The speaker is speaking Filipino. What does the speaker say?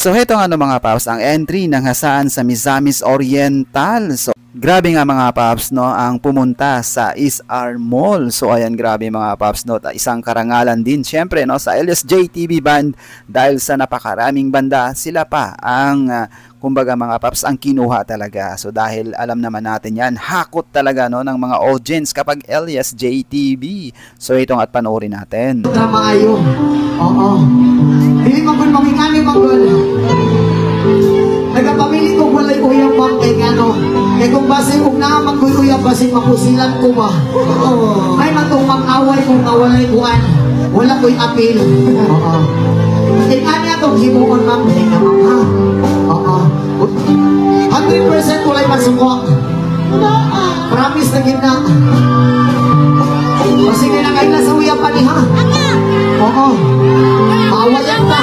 So heto nga mga paps, ang entry ng Hasaan sa Misamis Oriental. So grabe nga mga paps, no, ang pumunta sa SR Mall. So ayan, grabe mga paps, no, isang karangalan din syempre, no, sa LSJ TV Band dahil sa napakaraming banda, sila pa ang kumbaga mga paps ang kinuha talaga. So dahil alam naman natin yan, hakot talaga, no, ng mga audience kapag LSJ TV. So itong at panoorin natin. Tama ayo. Oo. Dili man kun makingani manggol. Nagapamili ko walay uyang bang kay ngano. Kay kung base kung naa man koy uyang base mapusilan ko ba. Oo. Ay matong mag-away kung nawalay kuan. Wala koy apil. Oo. Ingani atong himuon ma'am kay na ma'am ha. Oo. 100% walay masuko. Promise na gina. O sige na kaila sa uyang pa ni ha. Oo. Maawayan pa.